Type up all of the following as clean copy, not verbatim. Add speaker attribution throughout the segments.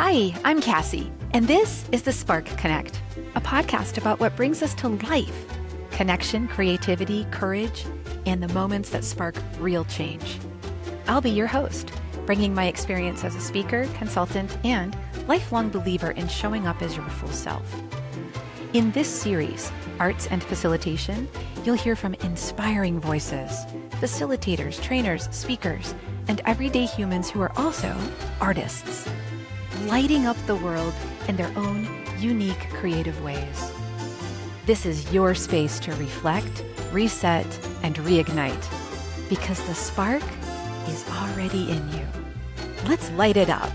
Speaker 1: Hi, I'm Kassy, and this is the Spark Konnect, a podcast about what brings us to life: connection, creativity, courage, and the moments that spark real change. I'll be your host, bringing my experience as a speaker, consultant, and lifelong believer in showing up as your full self. In this series, Arts and Facilitation, you'll hear from inspiring voices, facilitators, trainers, speakers, and everyday humans who are also artists, lighting up the world in their own unique, creative ways. This is your space to reflect, reset, and reignite, because the spark is already in you. Let's light it up.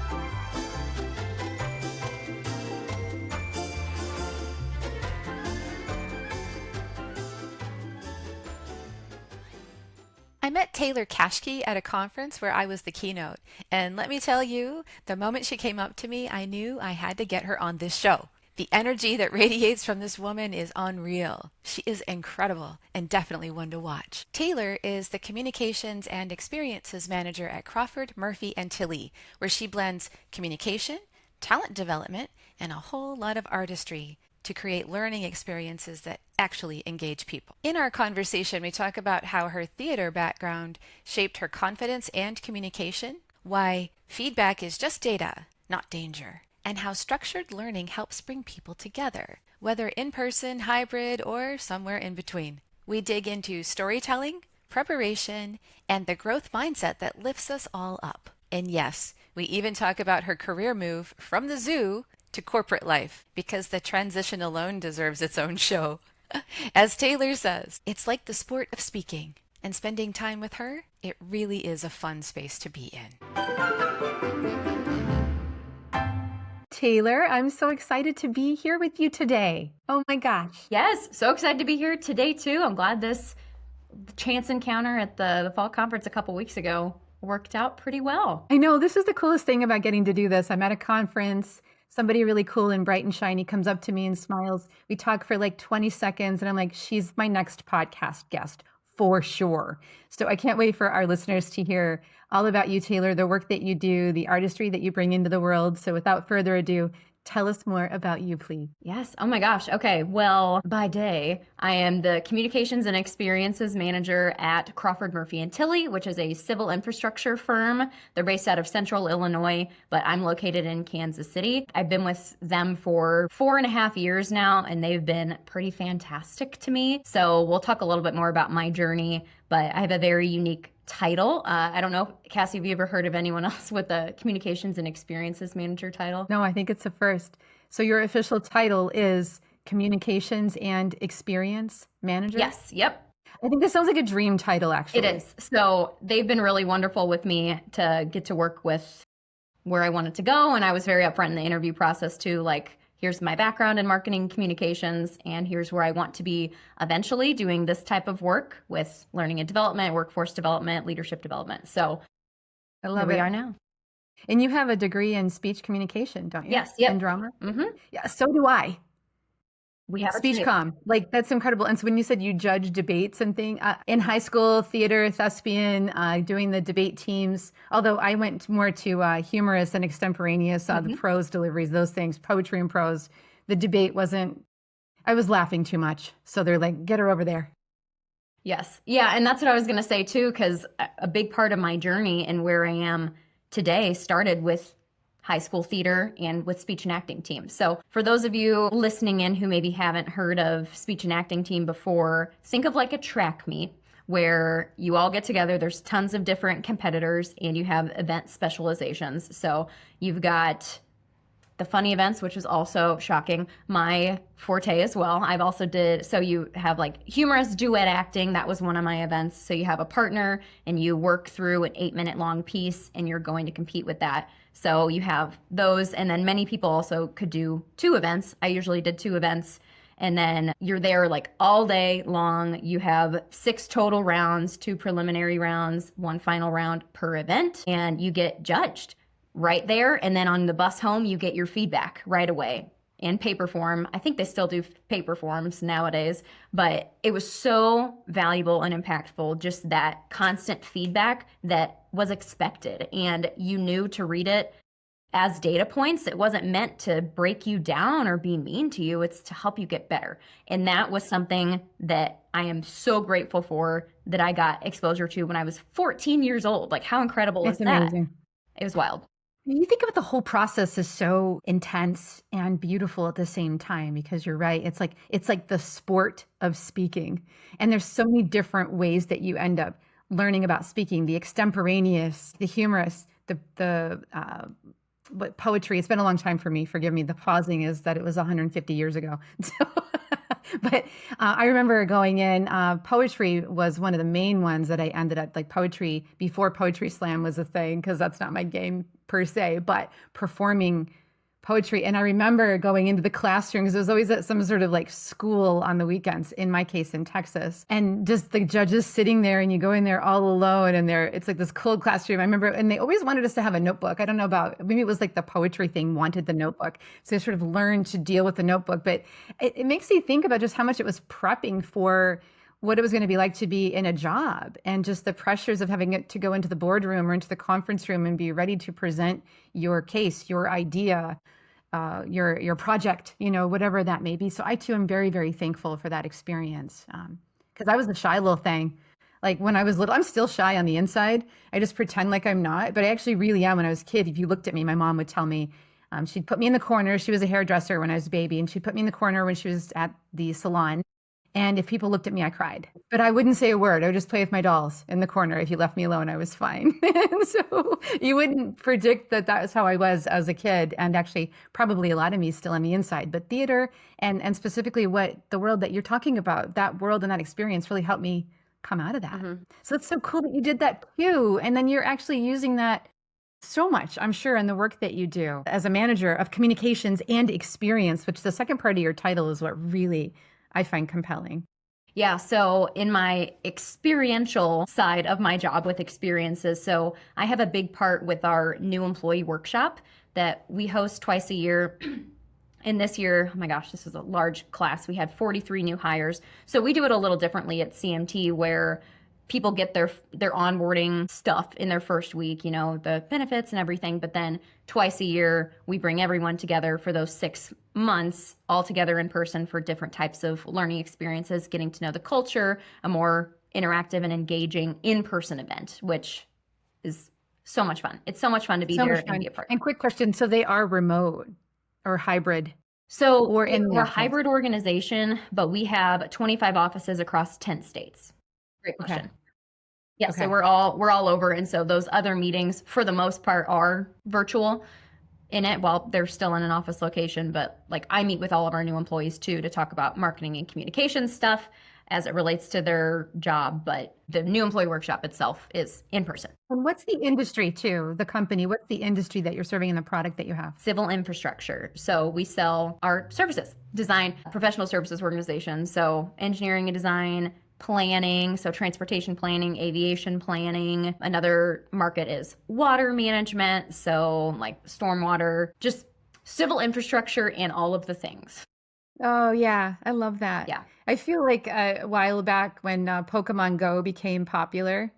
Speaker 1: I met Taylor Kaschke at a conference where I was the keynote, and let me tell you, the moment she came up to me, I knew I had to get her on this show. The energy that radiates from this woman is unreal. She is incredible and definitely one to watch. Taylor is the Communications and Experiences Manager at Crawford Murphy Tilly, where she blends communication, talent development, and a whole lot of artistry to create learning experiences that actually engage people. In our conversation, we talk about how her theater background shaped her confidence and communication, why feedback is just data, not danger, and how structured learning helps bring people together, whether in person, hybrid, or somewhere in between. We dig into storytelling, preparation, and the growth mindset that lifts us all up. And yes, we even talk about her career move from the zoo to corporate life, because the transition alone deserves its own show. As Taylor says, it's like the sport of speaking, and spending time with her, it really is a fun space to be in. Taylor, I'm so excited to be here with you today. Oh my gosh.
Speaker 2: Yes, so excited to be here today too. I'm glad this chance encounter at the fall conference a couple weeks ago worked out pretty well.
Speaker 1: I know, this is the coolest thing about getting to do this. I'm at a conference. Somebody really cool and bright and shiny comes up to me and smiles. We talk for like 20 seconds and I'm like, she's my next podcast guest for sure. So I can't wait for our listeners to hear all about you, Taylor, the work that you do, the artistry that you bring into the world. So without further ado, tell us more about you, please.
Speaker 2: Yes. Oh my gosh. Okay. Well, by day, I am the Communications and Experiences Manager at Crawford Murphy Tilly, which is a civil infrastructure firm. They're based out of Central Illinois, but I'm located in Kansas City. I've been with them for 4.5 years now, and they've been pretty fantastic to me. So we'll talk a little bit more about my journey, but I have a very unique title. I don't know, Kassy, have you ever heard of anyone else with a Communications and Experiences Manager title?
Speaker 1: No, I think it's a first. So your official title is Communications and Experience Manager?
Speaker 2: Yes. Yep.
Speaker 1: I think this sounds like a dream title, actually.
Speaker 2: It is. So they've been really wonderful with me to get to work with where I wanted to go. And I was very upfront in the interview process too, like, here's my background in marketing communications, and here's where I want to be eventually doing this type of work with learning and development, workforce development, leadership development. So
Speaker 1: I love
Speaker 2: here
Speaker 1: it.
Speaker 2: we are now.
Speaker 1: And you have a degree in speech communication, don't you?
Speaker 2: Yes. Yep.
Speaker 1: And drama?
Speaker 2: Mm-hmm.
Speaker 1: Yeah, so do I.
Speaker 2: We have
Speaker 1: Speech comm, like that's incredible. And so when you said you judge debates and things in high school, theater, thespian, doing the debate teams, although I went more to humorous and extemporaneous, the prose deliveries, those things, poetry and prose. The debate wasn't, I was laughing too much. So they're like, get her over there.
Speaker 2: Yes. Yeah. And that's what I was going to say too, because a big part of my journey and where I am today started with high school theater and with speech and acting team. So for those of you listening in who maybe haven't heard of speech and acting team before, think of like a track meet where you all get together. There's tons of different competitors and you have event specializations. So you've got the funny events, which is also shocking, my forte as well. I've also so you have like humorous duet acting. That was one of my events. So you have a partner and you work through an 8-minute long piece and you're going to compete with that. So you have those, and then many people also could do 2 events. I usually did 2 events, and then you're there like all day long. You have 6 total rounds, 2 preliminary rounds, 1 final round per event, and you get judged right there. And then on the bus home, you get your feedback right away in paper form. I think they still do paper forms nowadays, but it was so valuable and impactful, just that constant feedback that was expected and you knew to read it as data points. It wasn't meant to break you down or be mean to you. It's to help you get better. And that was something that I am so grateful for that I got exposure to when I was 14 years old. Like, how incredible is
Speaker 3: It's
Speaker 2: that?
Speaker 3: amazing.
Speaker 2: It was wild.
Speaker 3: You think about the whole process is so intense and beautiful at the same time, because you're right. It's like the sport of speaking. And there's so many different ways that you end up learning about speaking, the extemporaneous, the humorous, what poetry. It's been a long time for me. Forgive me. The pausing is that it was 150 years ago. So, but I remember going in. Poetry was one of the main ones that I ended up like. Poetry before Poetry Slam was a thing, because that's not my game per se. But performing poetry, and I remember going into the classroom, because it was always at some sort of like school on the weekends, in my case in Texas, and just the judges sitting there, and you go in there all alone, and it's like this cold classroom. I remember, and they always wanted us to have a notebook. I don't know about, maybe it was like the poetry thing wanted the notebook, so I sort of learned to deal with the notebook. But it makes you think about just how much it was prepping for what it was going to be like to be in a job, and just the pressures of having it to go into the boardroom or into the conference room and be ready to present your case, your idea, your project, whatever that may be. So I too am very, very thankful for that experience, because I was a shy little thing. Like when I was little, I'm still shy on the inside. I just pretend like I'm not, but I actually really am. When I was a kid, if you looked at me, my mom would tell me, she'd put me in the corner. She was a hairdresser when I was a baby, and she'd put me in the corner when she was at the salon. And if people looked at me, I cried. But I wouldn't say a word. I would just play with my dolls in the corner. If you left me alone, I was fine. And so you wouldn't predict that that was how I was as a kid. And actually, probably a lot of me still on the inside. But theater, and specifically what the world that you're talking about, that world and that experience really helped me come out of that. Mm-hmm. So it's so cool that you did that too. And then you're actually using that so much, I'm sure, in the work that you do as a manager of communications and experience, which the second part of your title is what really I find compelling.
Speaker 2: Yeah, so in my experiential side of my job with experiences, so I have a big part with our new employee workshop that we host twice a year. And this year, oh my gosh, this was a large class. We had 43 new hires. So we do it a little differently at CMT, where people get their onboarding stuff in their first week, the benefits and everything. But then twice a year, we bring everyone together for those 6 months all together in person for different types of learning experiences, getting to know the culture, a more interactive and engaging in-person event, which is so much fun. It's so much fun to be there and be a part.
Speaker 3: And quick question, so they are remote or hybrid?
Speaker 2: So we're a hybrid organization, but we have 25 offices across 10 states. Great question. Okay. Yeah, okay. So we're all over, and so those other meetings, for the most part, are virtual in it. Well, they're still in an office location, but like I meet with all of our new employees too to talk about marketing and communication stuff as it relates to their job. But the new employee workshop itself is in person.
Speaker 3: And what's the industry too? The company, what's the industry that you're serving in the product that you have?
Speaker 2: Civil infrastructure. So we sell our services, design, professional services organization. So engineering and design, planning, so transportation planning, aviation planning. Another market is water management, so like stormwater, just civil infrastructure and all of the things.
Speaker 3: Oh yeah, I love that.
Speaker 2: Yeah.
Speaker 3: I feel like a while back when Pokemon Go became popular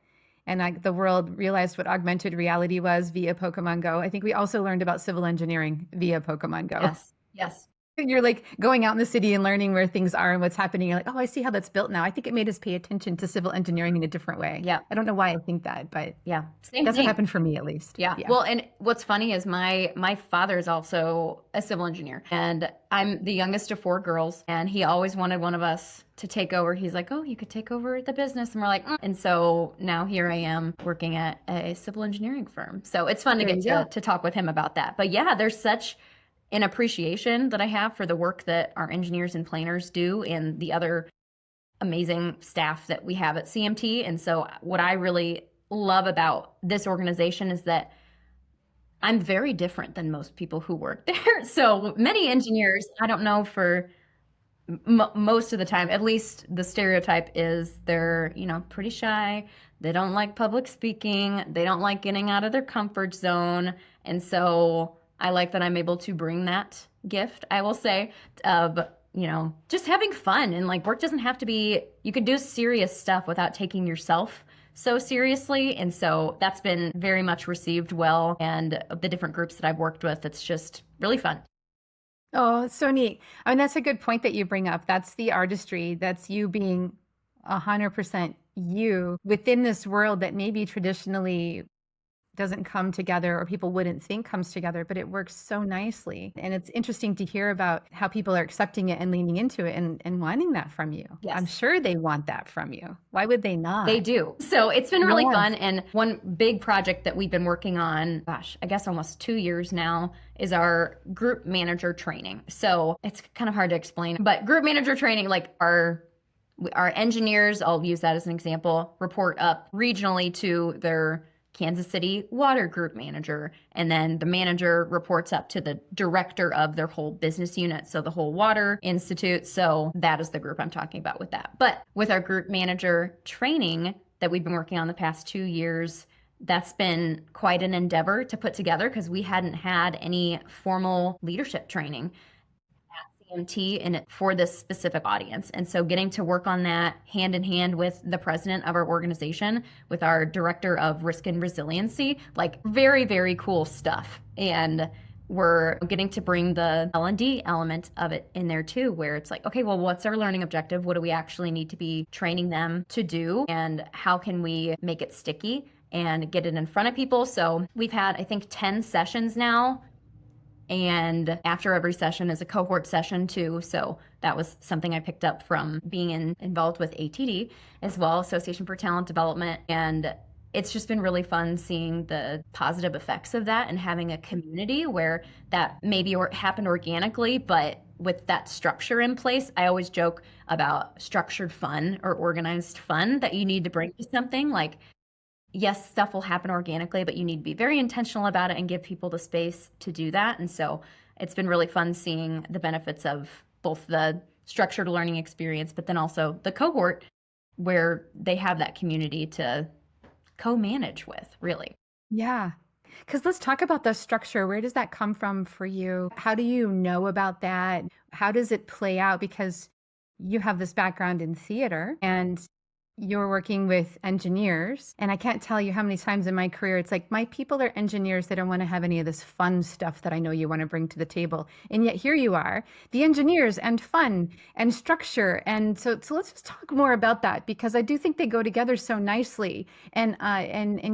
Speaker 3: and the world realized what augmented reality was via Pokemon Go, I think we also learned about civil engineering via Pokemon Go.
Speaker 2: Yes.
Speaker 3: You're like going out in the city and learning where things are and what's happening. You're like, oh, I see how that's built now. I think it made us pay attention to civil engineering in a different way.
Speaker 2: Yeah.
Speaker 3: I don't know why I think that, but
Speaker 2: yeah,
Speaker 3: that's what happened for me at least.
Speaker 2: Yeah. Well, and what's funny is my father is also a civil engineer, and I'm the youngest of 4 girls, and he always wanted one of us to take over. He's like, oh, you could take over the business. And we're like, And so now here I am working at a civil engineering firm. So it's fun to get to talk with him about that. But yeah, there's such an appreciation that I have for the work that our engineers and planners do and the other amazing staff that we have at CMT. And so what I really love about this organization is that I'm very different than most people who work there. So many engineers, I don't know, for most of the time, at least the stereotype is they're, pretty shy. They don't like public speaking. They don't like getting out of their comfort zone. And so I like that I'm able to bring that gift, I will say, of, just having fun. And like work doesn't have to be, you could do serious stuff without taking yourself so seriously. And so that's been very much received well. And the different groups that I've worked with, it's just really fun.
Speaker 3: Oh, it's so neat. I mean, that's a good point that you bring up. That's the artistry. That's you being 100% you within this world that maybe traditionally doesn't come together or people wouldn't think comes together, but it works so nicely. And it's interesting to hear about how people are accepting it and leaning into it and wanting that from you.
Speaker 2: Yes.
Speaker 3: I'm sure they want that from you. Why would they not?
Speaker 2: They do. So it's been really
Speaker 3: Yes.
Speaker 2: fun. And one big project that we've been working on, gosh, I guess almost 2 years now, is our group manager training. So it's kind of hard to explain, but group manager training, like our engineers, I'll use that as an example, report up regionally to their Kansas City water group manager. And then the manager reports up to the director of their whole business unit. So the whole water institute. So that is the group I'm talking about with that. But with our group manager training that we've been working on the past 2 years, that's been quite an endeavor to put together because we hadn't had any formal leadership training CMT in it for this specific audience. And so getting to work on that hand in hand with the president of our organization, with our director of risk and resiliency, like very, very cool stuff. And we're getting to bring the L&D element of it in there too, where it's like, okay, well, what's our learning objective? What do we actually need to be training them to do? And how can we make it sticky and get it in front of people? So we've had, I think, 10 sessions now. And after every session is a cohort session too. So that was something I picked up from being involved with ATD as well, Association for Talent Development. And it's just been really fun seeing the positive effects of that and having a community where that maybe happened organically, but with that structure in place. I always joke about structured fun or organized fun that you need to bring to something. Like, yes, stuff will happen organically, but you need to be very intentional about it and give people the space to do that. And so it's been really fun seeing the benefits of both the structured learning experience, but then also the cohort where they have that community to co-manage with, really.
Speaker 3: Yeah. Because let's talk about the structure. Where does that come from for you? How do you know about that? How does it play out? Because you have this background in theater and you're working with engineers. And I can't tell you how many times in my career, it's like, my people are engineers. They don't want to have any of this fun stuff that I know you want to bring to the table. And yet here you are, the engineers and fun and structure. And so let's just talk more about that, because I do think they go together so nicely. And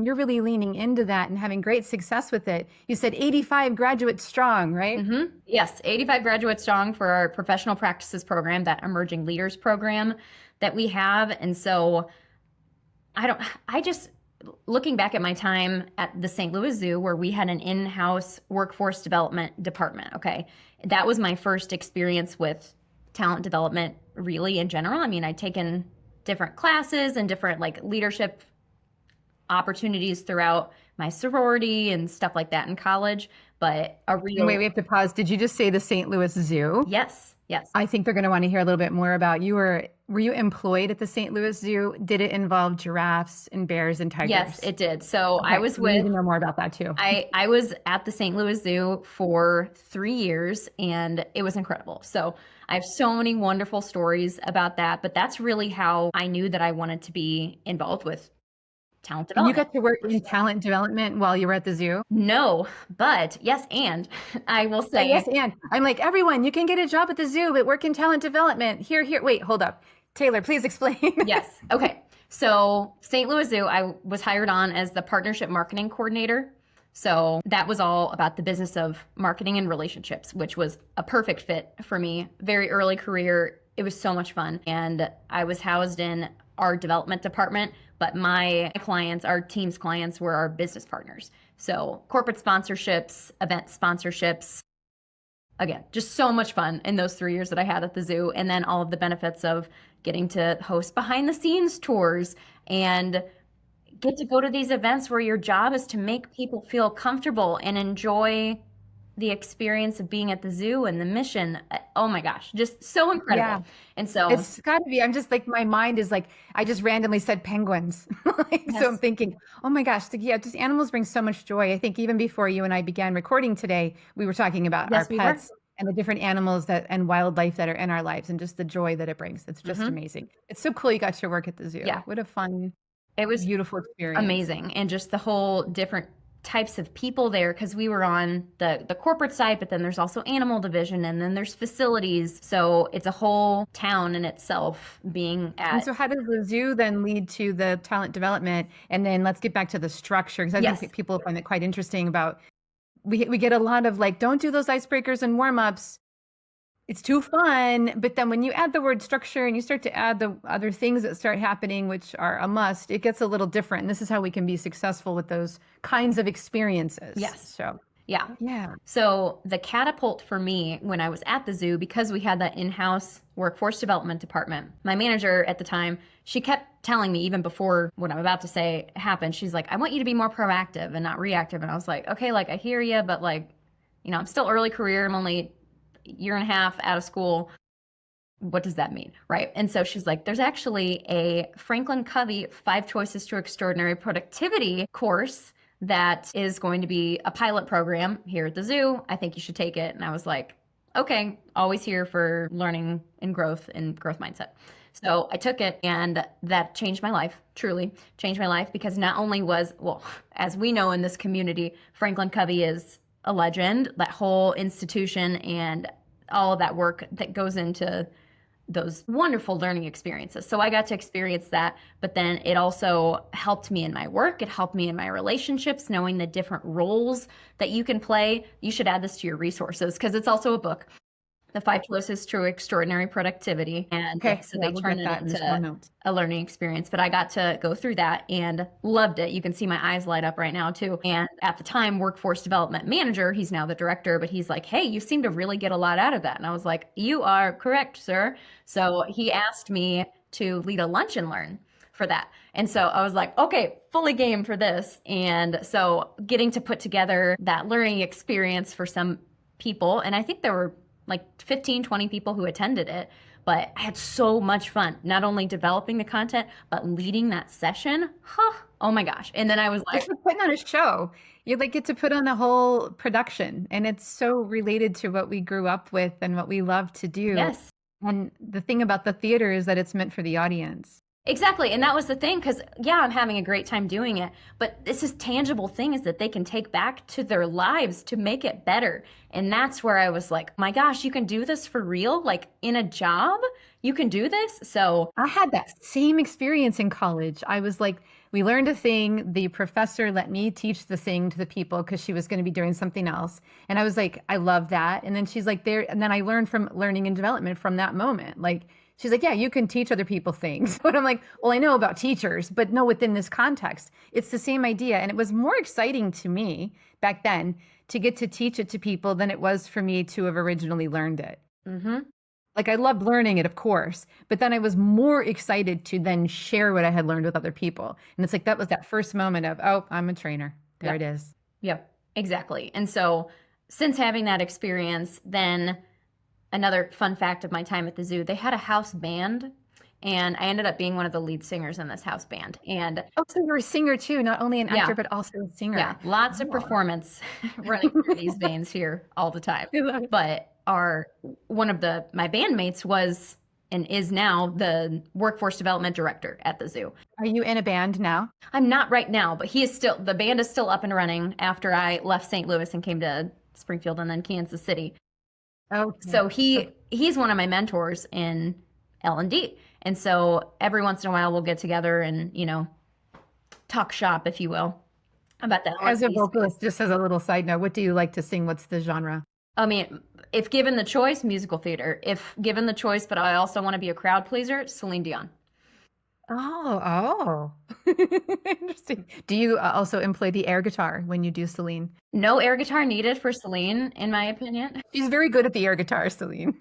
Speaker 3: you're really leaning into that and having great success with it. You said 85 graduates strong, right?
Speaker 2: Mm-hmm. Yes, 85 graduates strong for our professional practices program, that emerging leaders program that we have. And so looking back at my time at the St. Louis Zoo, where we had an in-house workforce development department, okay, that was my first experience with talent development really in general. I mean, I'd taken different classes and different like leadership opportunities throughout my sorority and stuff like that in college, but
Speaker 3: Wait, we have to pause. Did you just say the St. Louis Zoo?
Speaker 2: Yes.
Speaker 3: I think they're going to want to hear a little bit more about were you employed at the St. Louis Zoo? Did it involve giraffes and bears and tigers?
Speaker 2: Yes, it did. So
Speaker 3: Okay,
Speaker 2: I was
Speaker 3: we need to know more about that too.
Speaker 2: I was at the St. Louis Zoo for 3 years and it was incredible. So I have so many wonderful stories about that, but that's really how I knew that I wanted to be involved with talent development.
Speaker 3: You got to work in talent development while you were at the zoo?
Speaker 2: No, but yes, and I will say
Speaker 3: yes, and I'm like, everyone, you can get a job at the zoo, but work in talent development. Here. Wait, hold up. Taylor, please explain.
Speaker 2: Yes. Okay. So St. Louis Zoo, I was hired on as the partnership marketing coordinator. So that was all about the business of marketing and relationships, which was a perfect fit for me. Very early career. It was so much fun. And I was housed in our development department, but my clients, our team's clients, were our business partners. So corporate sponsorships, event sponsorships. Again, just so much fun in those 3 years that I had at the zoo. And then all of the benefits of getting to host behind the scenes tours and get to go to these events where your job is to make people feel comfortable and enjoy the experience of being at the zoo and the mission. Oh my gosh, just so incredible.
Speaker 3: Yeah.
Speaker 2: And so
Speaker 3: it's got to be, I'm just like, my mind is like, I just randomly said penguins. So I'm thinking, oh my gosh, just animals bring so much joy. I think even before you and I began recording today, we were talking about our pets and the different animals and wildlife that are in our lives and just the joy that it brings. It's just amazing. It's so cool you got to work at the zoo.
Speaker 2: Yeah.
Speaker 3: What a fun
Speaker 2: It was
Speaker 3: Beautiful experience.
Speaker 2: amazing. And just the whole different types of people there, because we were on the corporate side, but then there's also animal division, and then there's facilities. So it's a whole town in itself being
Speaker 3: And
Speaker 2: at.
Speaker 3: so how does the zoo then lead to the talent development? And then let's get back to the structure, because I
Speaker 2: Yes.
Speaker 3: think people find it quite interesting about, we get a lot of like, don't do those icebreakers and warm-ups. It's too fun. But then when you add the word structure and you start to add the other things that start happening, which are a must, it gets a little different. And this is how we can be successful with those kinds of experiences.
Speaker 2: Yes.
Speaker 3: So
Speaker 2: Yeah.
Speaker 3: yeah.
Speaker 2: So the catapult for me when I was at the zoo, because we had that in-house workforce development department, my manager at the time, she kept telling me even before what I'm about to say happened, she's like, I want you to be more proactive and not reactive. And I was like, okay, like I hear you, but like, you know, I'm still early career. I'm only a year and a half out of school. What does that mean? Right. And so she's like, there's actually a Franklin Covey 5 Choices to Extraordinary Productivity course that is going to be a pilot program here at the zoo. I think you should take it. And I was like, okay, always here for learning and growth mindset. So I took it, and that changed my life, truly changed my life, because not only was, well, as we know in this community, Franklin Covey is a legend, that whole institution and all of that work that goes into those wonderful learning experiences. So I got to experience that, but then it also helped me in my work. It helped me in my relationships, knowing the different roles that you can play. You should add this to your resources because it's also a book, The 5 Choices to Extraordinary Productivity. And
Speaker 3: Okay.
Speaker 2: so
Speaker 3: Yeah,
Speaker 2: they
Speaker 3: we'll
Speaker 2: turn
Speaker 3: get
Speaker 2: it
Speaker 3: that in the show
Speaker 2: into
Speaker 3: notes.
Speaker 2: a learning experience. But I got to go through that and loved it. You can see my eyes light up right now too. And at the time, workforce development manager, he's now the director, but he's like, hey, you seem to really get a lot out of that. And I was like, you are correct, sir. So he asked me to lead a lunch and learn for that. And so I was like, okay, fully game for this. And so getting to put together that learning experience for some people, and I think there were like 15, 20 people who attended it, but I had so much fun, not only developing the content, but leading that session. Huh. Oh my gosh. And then I was like,
Speaker 3: It's like putting on a show. You like get to put on the whole production, and it's so related to what we grew up with and what we love to do.
Speaker 2: yes.
Speaker 3: And the thing about the theater is that it's meant for the audience.
Speaker 2: Exactly. And that was the thing, because yeah, I'm having a great time doing it, but this is tangible things that they can take back to their lives to make it better. And that's where I was like, my gosh, you can do this for real? Like in a job, you can do this? So
Speaker 3: I had that same experience in college. I was like, we learned a thing. The professor let me teach the thing to the people because she was going to be doing something else. And I was like, I love that. And then she's like, there. And then I learned from learning and development from that moment. Like, she's like, yeah, you can teach other people things. But I'm like, well, I know about teachers, but no, within this context, it's the same idea. And it was more exciting to me back then to get to teach it to people than it was for me to have originally learned it.
Speaker 2: mhm.
Speaker 3: Like I loved learning it, of course, but then I was more excited to then share what I had learned with other people. And it's like that was that first moment of, oh, I'm a trainer. There it is.
Speaker 2: Yep, exactly. And so since having that experience, then another fun fact of my time at the zoo, they had a house band, and I ended up being one of the lead singers in this house band. And
Speaker 3: Oh, so you're a singer too, not only an
Speaker 2: Yeah.
Speaker 3: actor, but also a singer.
Speaker 2: yeah, lots of
Speaker 3: Oh.
Speaker 2: performance running through these veins here all the time.
Speaker 3: I love it.
Speaker 2: But one of my bandmates was and is now the workforce development director at the zoo.
Speaker 3: Are you in a band now?
Speaker 2: I'm not right now, but the band is still up and running after I left St. Louis and came to Springfield and then Kansas City.
Speaker 3: Oh,
Speaker 2: So he's one of my mentors in L&D. And so every once in a while we'll get together and, talk shop, if you will, about that.
Speaker 3: as a vocalist, just as a little side note, what do you like to sing? What's the genre?
Speaker 2: I mean, if given the choice, musical theater. If given the choice, but I also want to be a crowd pleaser, Celine Dion.
Speaker 3: Oh. Interesting. Do you also employ the air guitar when you do Celine?
Speaker 2: No air guitar needed for Celine, in my opinion.
Speaker 3: She's very good at the air guitar, Celine.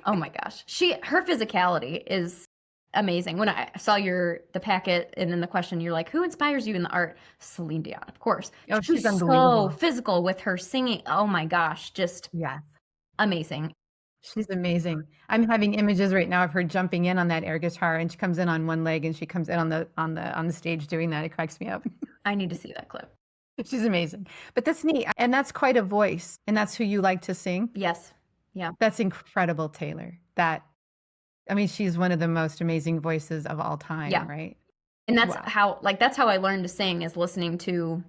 Speaker 2: Oh my gosh. Her physicality is amazing. When I saw the packet and then the question, you're like, who inspires you in the art? Celine Dion, of course.
Speaker 3: Oh, she's
Speaker 2: so
Speaker 3: unbelievable.
Speaker 2: physical with her singing. Oh my gosh, just
Speaker 3: Yeah.
Speaker 2: amazing.
Speaker 3: She's amazing. I'm having images right now of her jumping in on that air guitar, and she comes in on one leg and she comes in on the stage doing that. It cracks me up.
Speaker 2: I need to see that clip.
Speaker 3: She's amazing. But that's neat. And that's quite a voice. And that's who you like to sing.
Speaker 2: Yes. Yeah.
Speaker 3: That's incredible, Taylor. She's one of the most amazing voices of all time,
Speaker 2: Yeah.
Speaker 3: right?
Speaker 2: And that's
Speaker 3: Wow.
Speaker 2: how I learned to sing, is listening to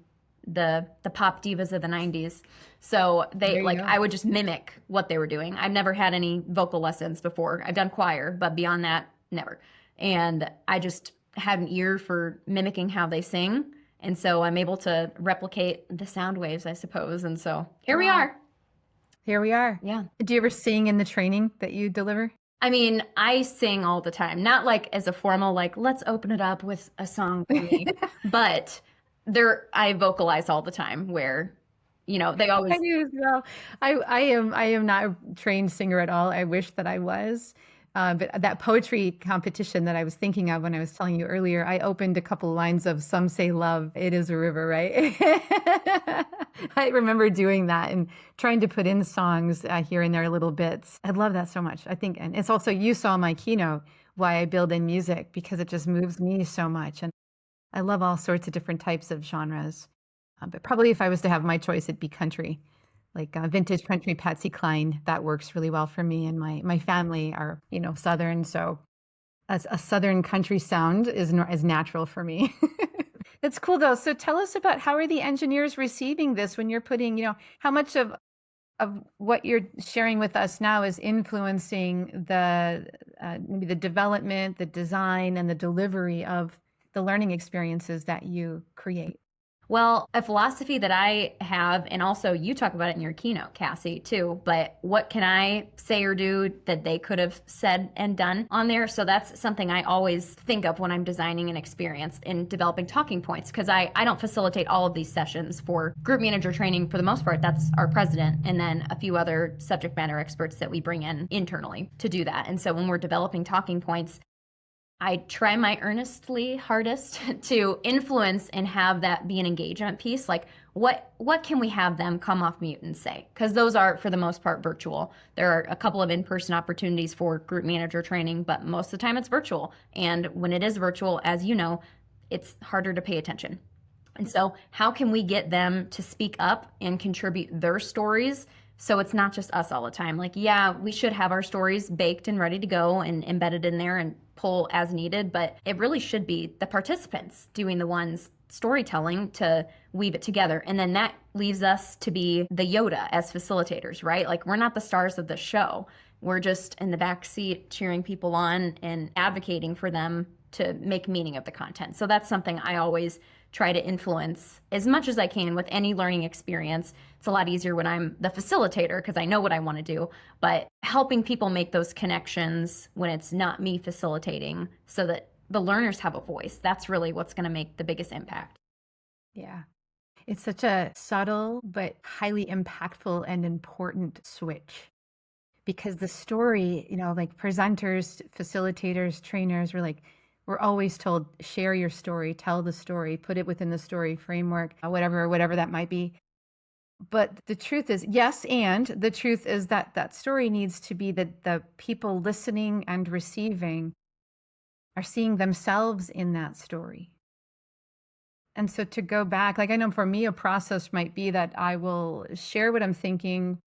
Speaker 2: the pop divas of the 90s. So
Speaker 3: There you go.
Speaker 2: I would just mimic what they were doing. I've never had any vocal lessons before. I've done choir, but beyond that, never. And I just had an ear for mimicking how they sing. And so I'm able to replicate the sound waves, I suppose. And so here we
Speaker 3: Wow.
Speaker 2: are.
Speaker 3: Here we are.
Speaker 2: Yeah.
Speaker 3: Do you ever sing in the training that you deliver?
Speaker 2: I mean, I sing all the time, not like as a formal, like, let's open it up with a song for me, but I vocalize all the time where, they always,
Speaker 3: I do as well. I am not a trained singer at all. I wish that I was. But that poetry competition that I was thinking of when I was telling you earlier, I opened a couple lines of "Some Say Love, It Is a River," right? I remember doing that and trying to put in songs here and there, little bits. I love that so much. I think, and it's also, you saw my keynote, why I build in music, because it just moves me so much. And I love all sorts of different types of genres. But probably if I was to have my choice, it'd be country, like vintage country, Patsy Cline. That works really well for me. And my family are, Southern. So a Southern country sound is natural for me. That's cool though. So tell us about, how are the engineers receiving this when you're putting, how much of what you're sharing with us now is influencing the maybe the development, the design, and the delivery of the learning experiences that you create?
Speaker 2: well, a philosophy that I have, and also you talk about it in your keynote, Kassy, too, but what can I say or do that they could have said and done on there? So that's something I always think of when I'm designing an experience and developing talking points, because I don't facilitate all of these sessions for group manager training. For the most part, that's our president, and then a few other subject matter experts that we bring in internally to do that. And so when we're developing talking points, I try my earnestly hardest to influence and have that be an engagement piece. Like, what can we have them come off mute and say? Because those are, for the most part, virtual. There are a couple of in-person opportunities for group manager training, but most of the time it's virtual. And when it is virtual, as you know, it's harder to pay attention. And so how can we get them to speak up and contribute their stories, so it's not just us all the time? Like, yeah, we should have our stories baked and ready to go and embedded in there and pull as needed, but it really should be the participants doing the ones storytelling to weave it together. And then that leaves us to be the Yoda as facilitators, right? Like, we're not the stars of the show. We're just in the back seat cheering people on and advocating for them to make meaning of the content. So that's something I always try to influence as much as I can with any learning experience. It's a lot easier when I'm the facilitator because I know what I want to do, but helping people make those connections when it's not me facilitating so that the learners have a voice. That's really what's going to make the biggest impact.
Speaker 3: Yeah. It's such a subtle but highly impactful and important switch, because the story, like presenters, facilitators, trainers, we're always told, share your story, tell the story, put it within the story framework, whatever that might be. But the truth is, yes, and the truth is that that story needs to be that the people listening and receiving are seeing themselves in that story. And so to go back, like, I know for me, a process might be that I will share what I'm thinking,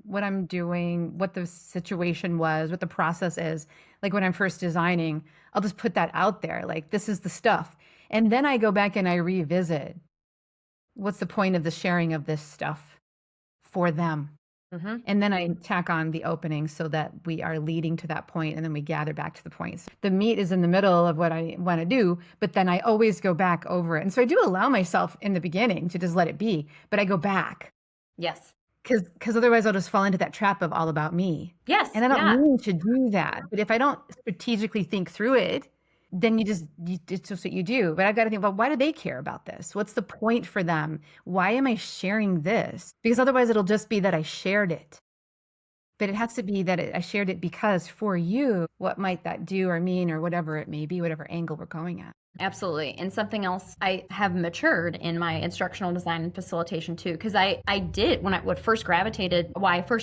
Speaker 3: what I'm doing, what the situation was, what the process is. Like when I'm first designing, I'll just put that out there. Like, this is the stuff. And then I go back and I revisit, what's the point of the sharing of this stuff for them?
Speaker 2: Mm-hmm.
Speaker 3: And then I tack on the opening so that we are leading to that point, and then we gather back to the points. The meat is in the middle of what I want to do, but then I always go back over it. And so I do allow myself in the beginning to just let it be, but I go back.
Speaker 2: Yes.
Speaker 3: Because otherwise I'll just fall into that trap of all about me.
Speaker 2: Yes.
Speaker 3: And I don't mean to do that. But if I don't strategically think through it, then it's just what you do. But I've got to think about, why do they care about this? What's the point for them? Why am I sharing this? Because otherwise it'll just be that I shared it. But it has to be that I shared it because for you, what might that do or mean, or whatever it may be, whatever angle we're going at.
Speaker 2: Absolutely. And something else, I have matured in my instructional design and facilitation too, because I did, why I first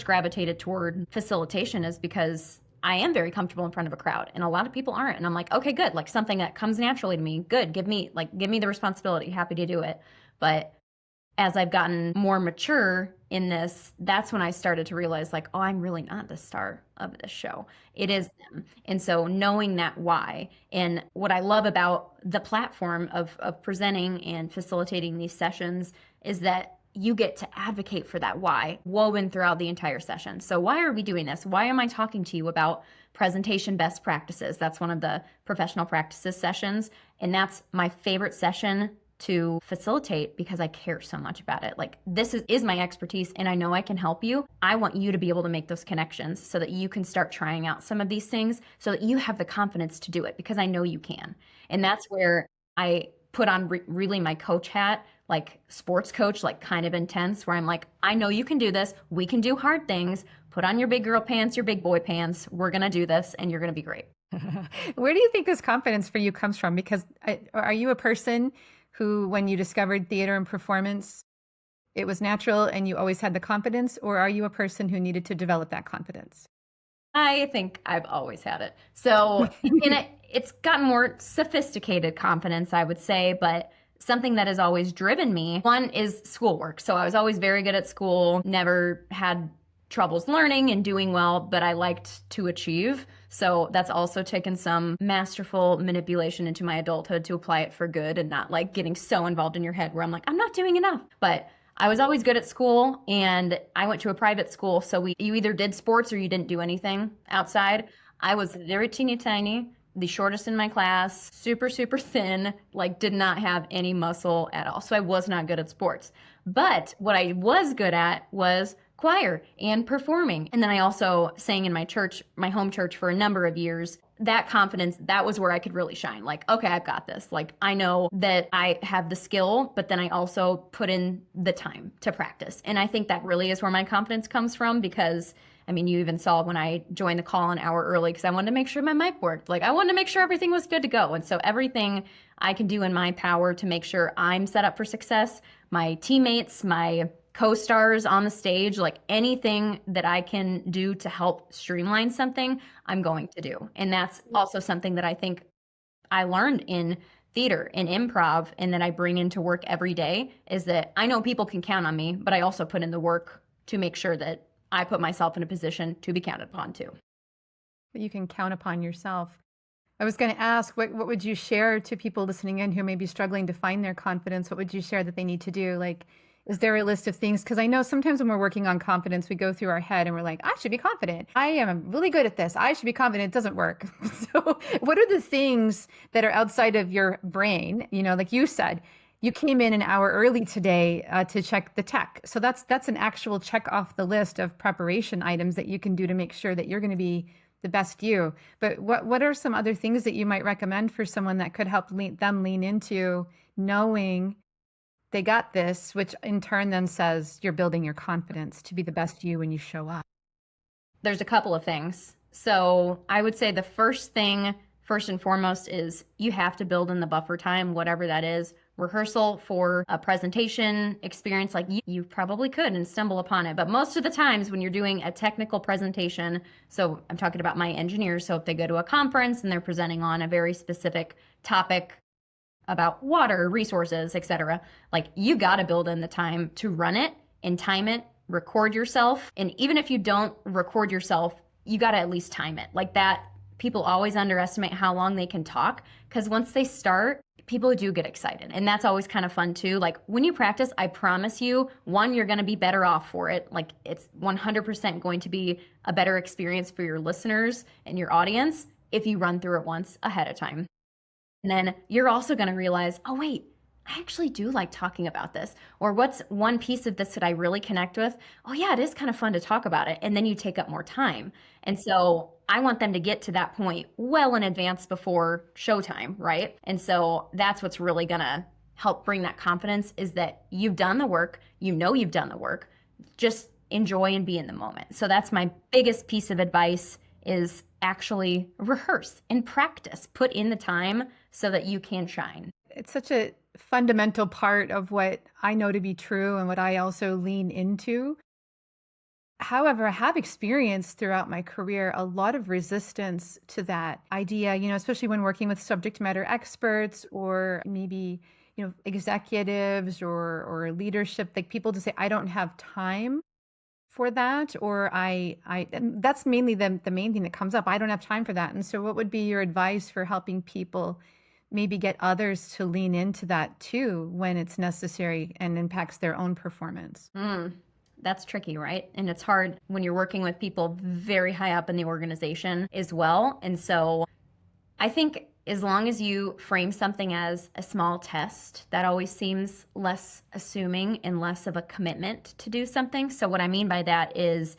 Speaker 2: gravitated toward facilitation is because I am very comfortable in front of a crowd, and a lot of people aren't. And I'm like, okay, good. Like, something that comes naturally to me. Good. Give me the responsibility. Happy to do it. But as I've gotten more mature in this, that's when I started to realize, like, oh, I'm really not the star of this show. It is them. And so knowing that why, and what I love about the platform of presenting and facilitating these sessions is that you get to advocate for that why woven throughout the entire session. So why are we doing this? Why am I talking to you about presentation best practices? That's one of the professional practices sessions. And that's my favorite session to facilitate because I care so much about it. Like, this is my expertise and I know I can help you. I want you to be able to make those connections so that you can start trying out some of these things so that you have the confidence to do it, because I know you can. And that's where I put on really my coach hat, like sports coach, like kind of intense, where I'm like, I know you can do this. We can do hard things. Put on your big girl pants, your big boy pants. We're going to do this and you're going to be great.
Speaker 3: Where do you think this confidence for you comes from? Because are you a person who, when you discovered theater and performance, it was natural and you always had the confidence, or are you a person who needed to develop that confidence?
Speaker 2: I think I've always had it. So it's gotten more sophisticated confidence, I would say, but something that has always driven me, one is schoolwork. So I was always very good at school, never had troubles learning and doing well, but I liked to achieve. So that's also taken some masterful manipulation into my adulthood to apply it for good and not like getting so involved in your head where I'm like, I'm not doing enough. But I was always good at school, and I went to a private school. So you either did sports or you didn't do anything outside. I was very teeny tiny, the shortest in my class, super, super thin, like did not have any muscle at all. So I was not good at sports. But what I was good at was choir and performing. And then I also sang in my church, my home church, for a number of years. That confidence, that was where I could really shine. Like, okay, I've got this. Like, I know that I have the skill, but then I also put in the time to practice. And I think that really is where my confidence comes from, because I mean, you even saw when I joined the call an hour early because I wanted to make sure my mic worked. Like, I wanted to make sure everything was good to go. And so everything I can do in my power to make sure I'm set up for success, my teammates, my co-stars on the stage, like anything that I can do to help streamline something, I'm going to do. And that's also something that I think I learned in theater and improv, and that I bring into work every day, is that I know people can count on me, but I also put in the work to make sure that I put myself in a position to be counted upon too.
Speaker 3: That you can count upon yourself. I was going to ask, what would you share to people listening in who may be struggling to find their confidence? What would you share that they need to do? Like, is there a list of things? Because I know sometimes when we're working on confidence, we go through our head and we're like, I should be confident. I am really good at this. I should be confident. It doesn't work. So what are the things that are outside of your brain? You know, like you said, you came in an hour early today to check the tech. So that's an actual check off the list of preparation items that you can do to make sure that you're going to be the best you. But what are some other things that you might recommend for someone that could help them lean into knowing they got this, which in turn then says you're building your confidence to be the best you when you show up?
Speaker 2: There's a couple of things. So I would say the first thing, first and foremost, is you have to build in the buffer time, whatever that is. Rehearsal for a presentation experience, like you probably could and stumble upon it. But most of the times when you're doing a technical presentation, so I'm talking about my engineers, so if they go to a conference and they're presenting on a very specific topic about water, resources, etc., like you got to build in the time to run it and time it, record yourself. And even if you don't record yourself, you got to at least time it. Like that, people always underestimate how long they can talk, because once they start, people do get excited. And that's always kind of fun too. Like when you practice, I promise you, one, you're going to be better off for it. Like it's 100% going to be a better experience for your listeners and your audience if you run through it once ahead of time. And then you're also going to realize, oh, wait, I actually do like talking about this. Or what's one piece of this that I really connect with? Oh, yeah, it is kind of fun to talk about it. And then you take up more time. And so I want them to get to that point well in advance before showtime, right? And so that's what's really going to help bring that confidence, is that you've done the work. You know you've done the work. Just enjoy and be in the moment. So that's my biggest piece of advice, is actually rehearse and practice. Put in the time so that you can shine.
Speaker 3: It's such a fundamental part of what I know to be true and what I also lean into. However, I have experienced throughout my career a lot of resistance to that idea, you know, especially when working with subject matter experts, or maybe, executives or leadership, like people to say, I don't have time for that, or and that's mainly the main thing that comes up. I don't have time for that. And so what would be your advice for helping people maybe get others to lean into that too when it's necessary and impacts their own performance?
Speaker 2: That's tricky, right? And it's hard when you're working with people very high up in the organization as well. And so I think as long as you frame something as a small test, that always seems less assuming and less of a commitment to do something. So what I mean by that is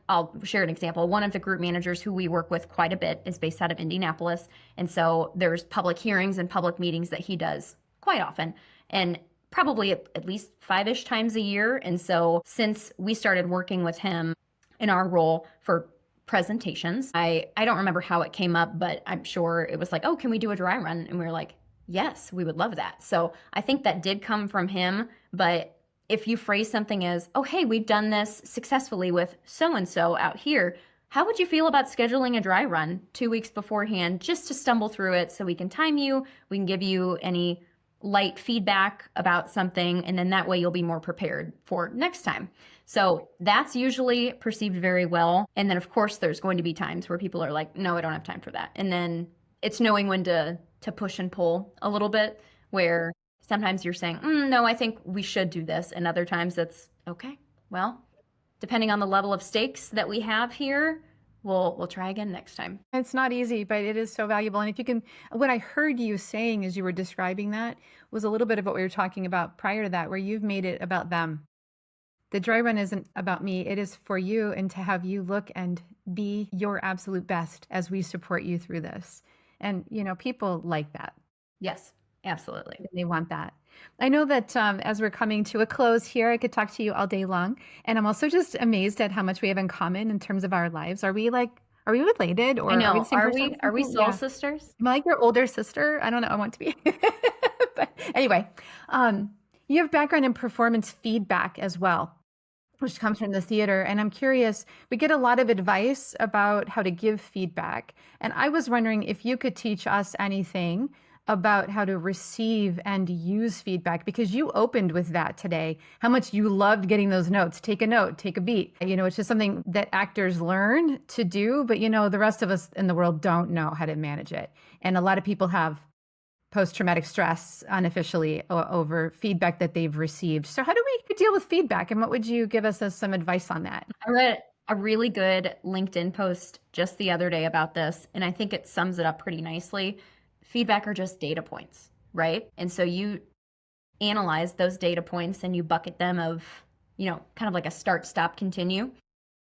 Speaker 2: I'll share an example. One of the group managers who we work with quite a bit is based out of Indianapolis. And so there's public hearings and public meetings that he does quite often, and probably at least 5-ish times a year. And so since we started working with him in our role for presentations, I don't remember how it came up, but I'm sure it was like, oh, can we do a dry run? And we were like, yes, we would love that. So I think that did come from him. But if you phrase something as, oh, hey, we've done this successfully with so-and-so out here, how would you feel about scheduling a dry run 2 weeks beforehand just to stumble through it so we can time you, we can give you any light feedback about something, and then that way you'll be more prepared for next time. So that's usually perceived very well. And then of course there's going to be times where people are like, no, I don't have time for that. And then it's knowing when to push and pull a little bit, where sometimes you're saying, no, I think we should do this. And other times it's okay. Well, depending on the level of stakes that we have here, we'll try again next time.
Speaker 3: It's not easy, but it is so valuable. And if you can, what I heard you saying as you were describing that was a little bit of what we were talking about prior to that, where you've made it about them. The dry run isn't about me. It is for you, and to have you look and be your absolute best as we support you through this. And, people like that.
Speaker 2: Yes, absolutely.
Speaker 3: They want that. I know that as we're coming to a close here, I could talk to you all day long. And I'm also just amazed at how much we have in common in terms of our lives. Are we related? Or
Speaker 2: I know.
Speaker 3: Are we the same person?
Speaker 2: Are we soul sisters?
Speaker 3: Am I like your older sister? I don't know. I want to be. But anyway, you have background in performance feedback as well, which comes from the theater. And I'm curious, we get a lot of advice about how to give feedback. And I was wondering if you could teach us anything about how to receive and use feedback, because you opened with that today, how much you loved getting those notes. Take a note, take a beat. It's just something that actors learn to do, but the rest of us in the world don't know how to manage it. And a lot of people have post-traumatic stress unofficially over feedback that they've received. So how do we deal with feedback, and what would you give us as some advice on that?
Speaker 2: I read a really good LinkedIn post just the other day about this, and I think it sums it up pretty nicely. Feedback are just data points, right? And so you analyze those data points and you bucket them of, kind of like a start, stop, continue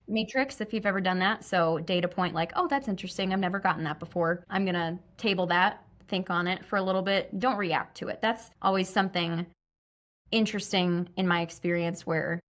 Speaker 2: matrix, if you've ever done that. So data point like, oh, that's interesting. I've never gotten that before. I'm going to table that, think on it for a little bit. Don't react to it. That's always something interesting in my experience where,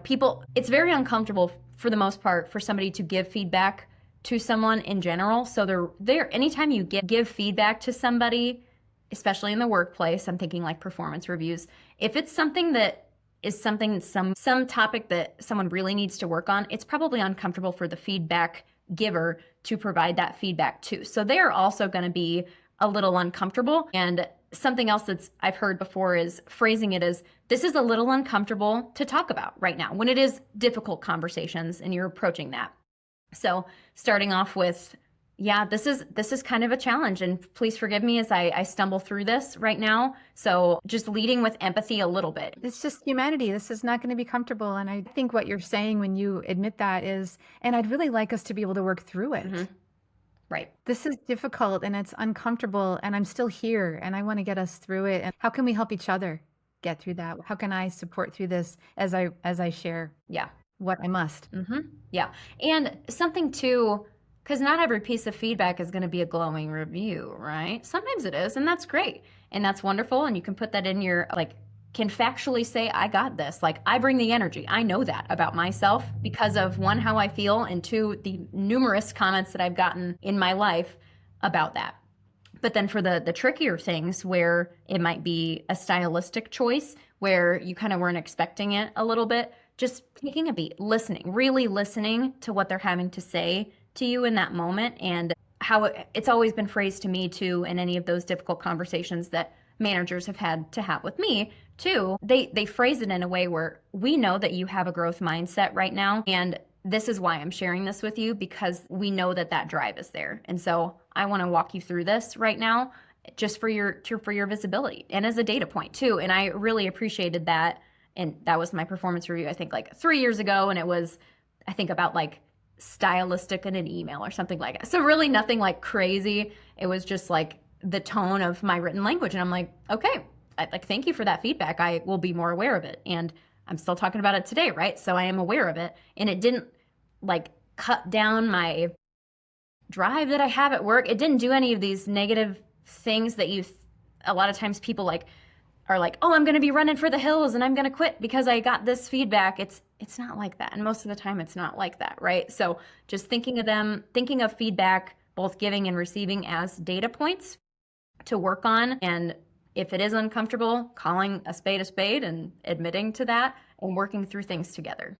Speaker 2: people, it's very uncomfortable for the most part for somebody to give feedback to someone in general. So they're anytime you give feedback to somebody, especially in the workplace, I'm thinking like performance reviews, if it's something that is some topic that someone really needs to work on, it's probably uncomfortable for the feedback giver to provide that feedback to. So they're also going to be a little uncomfortable. And something else I've heard before is phrasing it as, this is a little uncomfortable to talk about right now, when it is difficult conversations and you're approaching that. So starting off with, yeah, this is kind of a challenge, and please forgive me as I stumble through this right now. So just leading with empathy a little bit.
Speaker 3: It's just humanity. This is not going to be comfortable. And I think what you're saying when you admit that is, and I'd really like us to be able to work through it.
Speaker 2: Mm-hmm. Right.
Speaker 3: This is difficult and it's uncomfortable, and I'm still here and I want to get us through it. And how can we help each other get through that? How can I support through this as I share?
Speaker 2: Yeah.
Speaker 3: What I must.
Speaker 2: Mm-hmm. Yeah. And something too, because not every piece of feedback is going to be a glowing review, right? Sometimes it is, and that's great. And that's wonderful. And you can put that in your, can factually say, I got this. I bring the energy. I know that about myself because of one, how I feel, and two, the numerous comments that I've gotten in my life about that. But then for the trickier things where it might be a stylistic choice where you kind of weren't expecting it a little bit, just taking a beat, listening, really listening to what they're having to say to you in that moment, and how it's always been phrased to me too in any of those difficult conversations that managers have had to have with me too. They phrase it in a way where we know that you have a growth mindset right now, and this is why I'm sharing this with you, because we know that that drive is there. And so I want to walk you through this right now just for your visibility and as a data point too. And I really appreciated that. And that was my performance review, I think like 3 years ago. And it was, I think, about like stylistic in an email or something like that. So really nothing like crazy. It was just like the tone of my written language. And I'm like, okay, like, thank you for that feedback. I will be more aware of it. And I'm still talking about it today, right? So I am aware of it. And it didn't like cut down my drive that I have at work. It didn't do any of these negative things that a lot of times people like are like, oh, I'm going to be running for the hills and I'm going to quit because I got this feedback. It's not like that. And most of the time it's not like that, right? So just thinking of feedback, both giving and receiving, as data points to work on. And if it is uncomfortable, calling a spade and admitting to that and working through things together.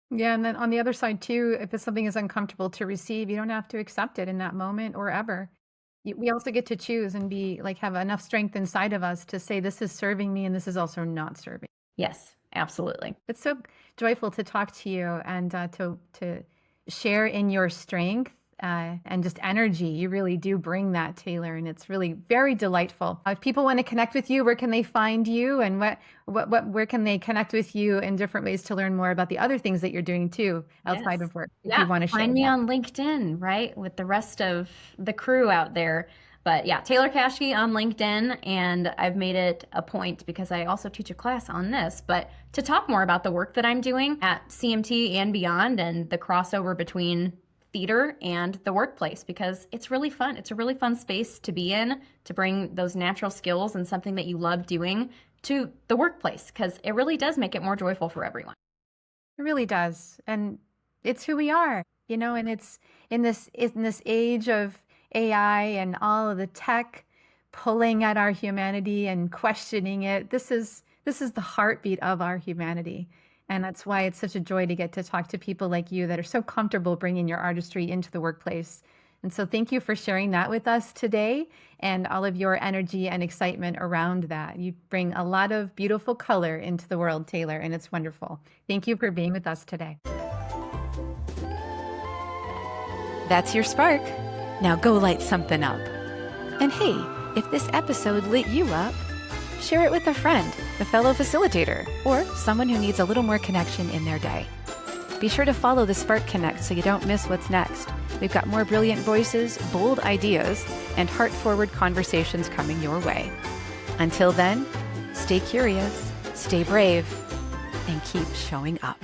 Speaker 3: Yeah, and then on the other side too, if it's something is uncomfortable to receive, you don't have to accept it in that moment or ever. We also get to choose and be like, have enough strength inside of us to say, this is serving me and this is also not serving.
Speaker 2: Yes, absolutely.
Speaker 3: It's so joyful to talk to you and to share in your strength and just energy. You really do bring that, Taylor, and it's really very delightful. If people want to connect with you, where can they find you, and where can they connect with you in different ways to learn more about the other things that you're doing too outside of work?
Speaker 2: Yeah,
Speaker 3: if you want to share
Speaker 2: find me
Speaker 3: that.
Speaker 2: on LinkedIn, right, with the rest of the crew out there. But yeah, Taylor Kaschke on LinkedIn, and I've made it a point, because I also teach a class on this, but to talk more about the work that I'm doing at CMT and beyond, and the crossover between theater and the workplace, because it's really fun. It's a really fun space to be in, to bring those natural skills and something that you love doing to the workplace, because it really does make it more joyful for everyone.
Speaker 3: It really does. And it's who we are, and it's in this age of AI and all of the tech pulling at our humanity and questioning it. This is the heartbeat of our humanity. And that's why it's such a joy to get to talk to people like you that are so comfortable bringing your artistry into the workplace. And so thank you for sharing that with us today, and all of your energy and excitement around that. You bring a lot of beautiful color into the world, Taylor, and it's wonderful. Thank you for being with us today.
Speaker 1: That's your spark. Now go light something up. And hey, if this episode lit you up, share it with a friend, a fellow facilitator, or someone who needs a little more connection in their day. Be sure to follow the Spark Connect so you don't miss what's next. We've got more brilliant voices, bold ideas, and heart-forward conversations coming your way. Until then, stay curious, stay brave, and keep showing up.